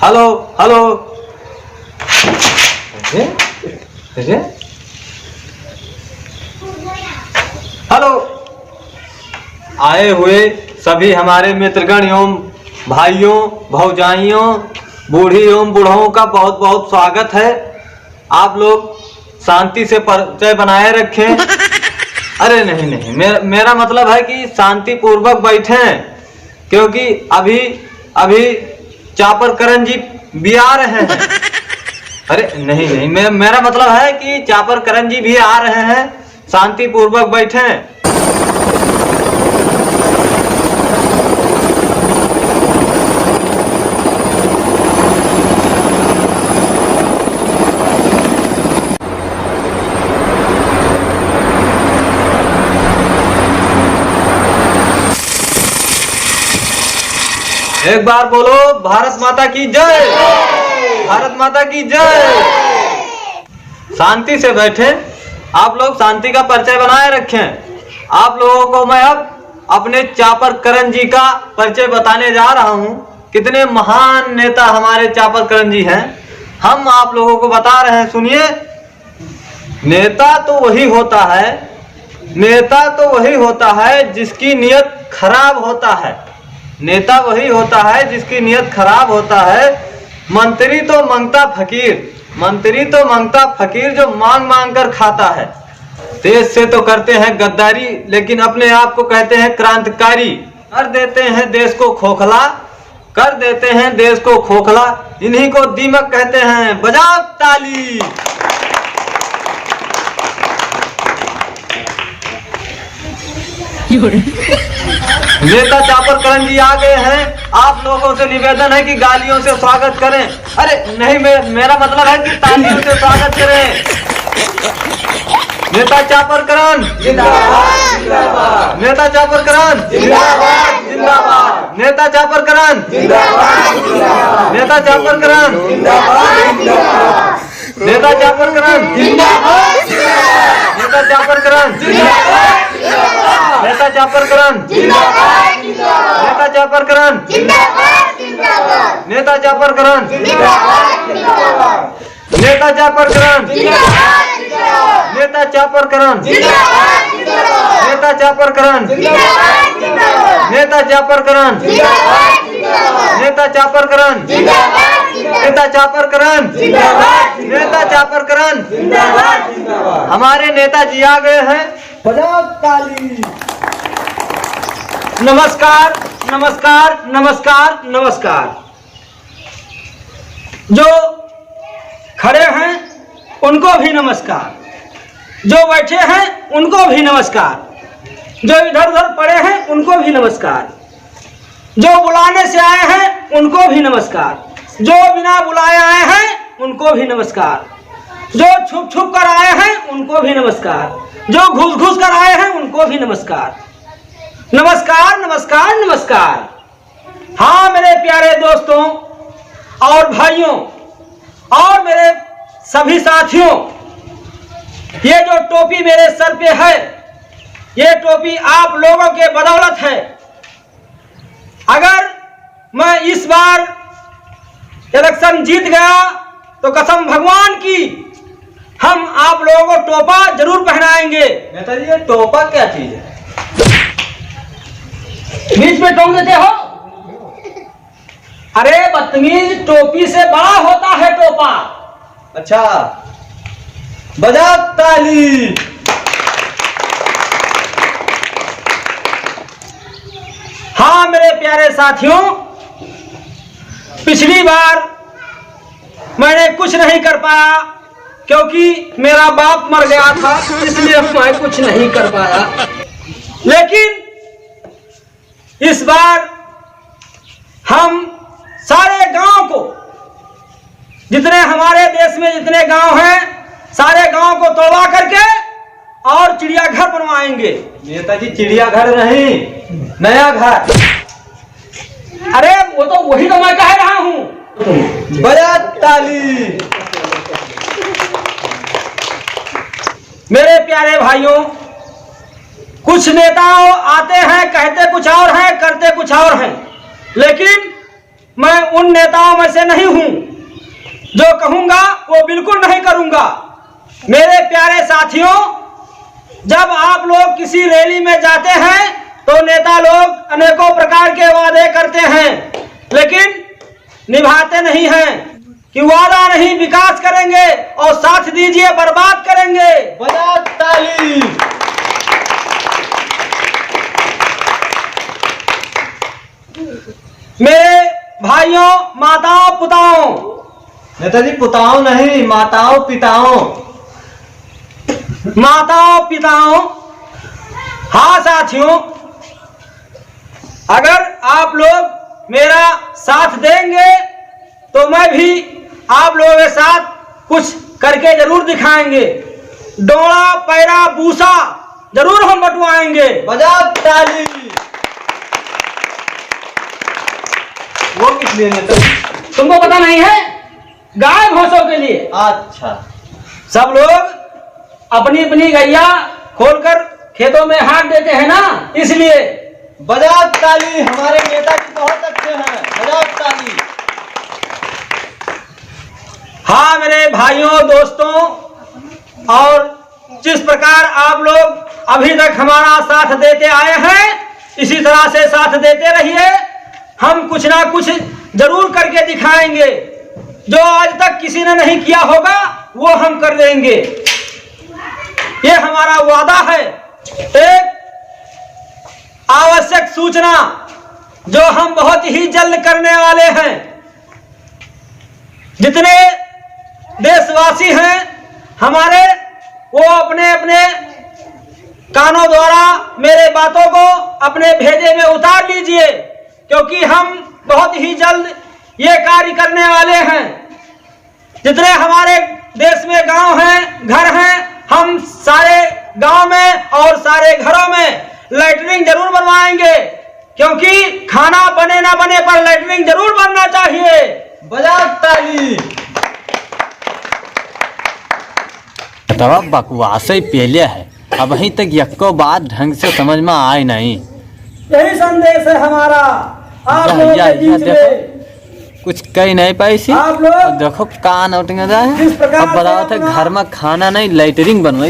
Hello hello. Hello. आए हुए सभी हमारे मित्रगण एवं भाइयों भौजाइयों बूढ़ी एवं बूढ़ों का बहुत बहुत स्वागत है। आप लोग शांति से परिचय बनाए रखें। अरे नहीं नहीं, मेरा मतलब है कि शांति पूर्वक बैठें, क्योंकि अभी अभी चापरकरण जी भी आ रहे हैं। अरे नहीं नहीं, मेरा मतलब है कि चापरकरण जी भी आ रहे हैं, शांति पूर्वक बैठें। एक बार बोलो भारत माता की जय, भारत माता की जय। शांति से बैठे, आप लोग शांति का परिचय बनाए रखें। आप लोगों को मैं अब अपने चापरकरण जी का परिचय बताने जा रहा हूं। कितने महान नेता हमारे चापरकरण जी हैं, हम आप लोगों को बता रहे हैं, सुनिए। नेता तो वही होता है, नेता तो वही होता है जिसकी नीयत खराब होता है। नेता वही होता है जिसकी नीयत खराब होता है। मंत्री तो मांगता फकीर, मंत्री तो मांगता फकीर जो मांग मांग कर खाता है। देश से तो करते हैं गद्दारी, लेकिन अपने आप को कहते हैं क्रांतिकारी। कर देते हैं देश को खोखला, कर देते हैं देश को खोखला। इन्हीं को दीमक कहते हैं। बजाओ ताली। नेता चापरकरण जी आ गए हैं। आप लोगों से निवेदन है कि गालियों से स्वागत करें। अरे नहीं, मेरा मतलब है कि तालियों से स्वागत करें। नेता चापरकरण जिंदाबाद, नेता चापरकरण जिंदाबाद जिंदाबाद, नेता चापरकरण जिंदाबाद, नेता चापरकरण जिंदाबाद, नेता चापरकरण जिंदाबाद, नेता चापरकरण जिंदाबाद, नेता चापरकरण जिंदाबाद, नेता चापरकरण जिंदाबाद, नेता चापरकरण जिंदाबाद, नेता चापरकरण जिंदाबाद, नेता चापरकरण जिंदाबाद, नेता चापरकरण जिंदाबाद, नेता चापरकरण जिंदाबाद, नेता चापरकरण जिंदाबाद, नेता चापरकरण जिंदाबाद, नेता चापरकरण जिंदाबाद। हमारे नेताजी आ गए हैं। बजाओ ताली। नमस्कार नमस्कार नमस्कार नमस्कार। जो खड़े हैं उनको भी नमस्कार, जो बैठे हैं उनको भी नमस्कार, जो इधर उधर पड़े हैं उनको भी नमस्कार, जो बुलाने से आए हैं उनको भी नमस्कार, जो बिना बुलाए आए हैं उनको भी नमस्कार, जो छुप छुप कर आए हैं उनको भी नमस्कार, जो घुस घुस कर आए हैं उनको भी नमस्कार। नमस्कार नमस्कार नमस्कार। हाँ मेरे प्यारे दोस्तों और भाइयों और मेरे सभी साथियों, ये जो टोपी मेरे सर पे है, ये टोपी आप लोगों के बदौलत है। अगर मैं इस बार इलेक्शन जीत गया तो कसम भगवान की हम आप लोगों को टोपा जरूर पहनाएंगे। नेताजी ये टोपा क्या चीज है? बीच में टोक देते हो। अरे बदतमीज, टोपी से बड़ा होता है टोपा। अच्छा, बजा ताली। हाँ मेरे प्यारे साथियों, पिछली बार मैंने कुछ नहीं कर पाया क्योंकि मेरा बाप मर गया था, इसलिए मैं कुछ नहीं कर पाया। लेकिन इस बार हम सारे गांव को, जितने हमारे देश में जितने गांव हैं, सारे गांव को तोड़वा करके और चिड़ियाघर बनवाएंगे। नेताजी चिड़ियाघर नहीं, नया घर। अरे वो तो वही तो मैं कह रहा हूं। बजा ताली। मेरे प्यारे भाइयों, कुछ नेता आते हैं, कहते कुछ और हैं, करते कुछ और हैं, लेकिन मैं उन नेताओं में से नहीं हूं। जो कहूंगा वो बिल्कुल नहीं करूंगा। मेरे प्यारे साथियों, जब आप लोग किसी रैली में जाते हैं तो नेता लोग अनेकों प्रकार के वादे करते हैं, लेकिन निभाते नहीं हैं। कि वादा नहीं, विकास करेंगे, और साथ दीजिए बर्बाद करेंगे। बजाओ ताली। मेरे भाइयों, माताओं, पुताओं, नेताजी पुताओं नहीं, माताओं पिताओं। माताओं पिताओं, हाँ साथियों, अगर आप लोग मेरा साथ देंगे तो मैं भी आप लोगों के साथ कुछ करके जरूर दिखाएंगे। डोला पैरा बूसा जरूर हम बंटवाएंगे। बजाओ ताली। वो किस लिए नेताजी? तुमको पता नहीं है? गाय भैंसों के लिए। अच्छा। सब लोग अपनी अपनी गैया खोलकर खेतों में हाँक देते हैं ना, इसलिए। बजाओ ताली। हमारे नेताजी बहुत अच्छे हैं। बजाओ ताली। हाँ मेरे भाइयों, दोस्तों, और जिस प्रकार आप लोग अभी तक हमारा साथ देते आए हैं, इसी तरह से साथ देते रहिए। हम कुछ ना कुछ जरूर करके दिखाएंगे। जो आज तक किसी ने नहीं किया होगा वो हम कर देंगे। ये हमारा वादा है। एक आवश्यक सूचना जो हम बहुत ही जल्द करने वाले हैं। जितने देशवासी हैं हमारे, वो अपने अपने कानों द्वारा मेरे बातों को अपने भेजे में उतार लीजिए, क्योंकि हम बहुत ही जल्द ये कार्य करने वाले हैं। जितने हमारे देश में गांव हैं, घर हैं, हम सारे गांव में और सारे घरों में लैट्रिन जरूर बनवाएंगे, क्योंकि खाना बने ना बने पर लैट्रिन जरूर बनना चाहिए। बजाओ ताली। तब बकवास ही पहले है, अब अभी तक यक्को बात ढंग से समझ में आए नहीं। यही संदेश है हमारा आप लोगों के बीच में। कुछ कही नहीं पाई सी। आप लोग देखो कान उठने जाए। जिस प्रकार अब बताओ से थे अपना- घर में खाना नहीं, लैटरिन बनवाई।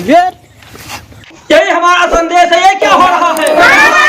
यही हमारा संदेश है। ये क्या हो रहा है?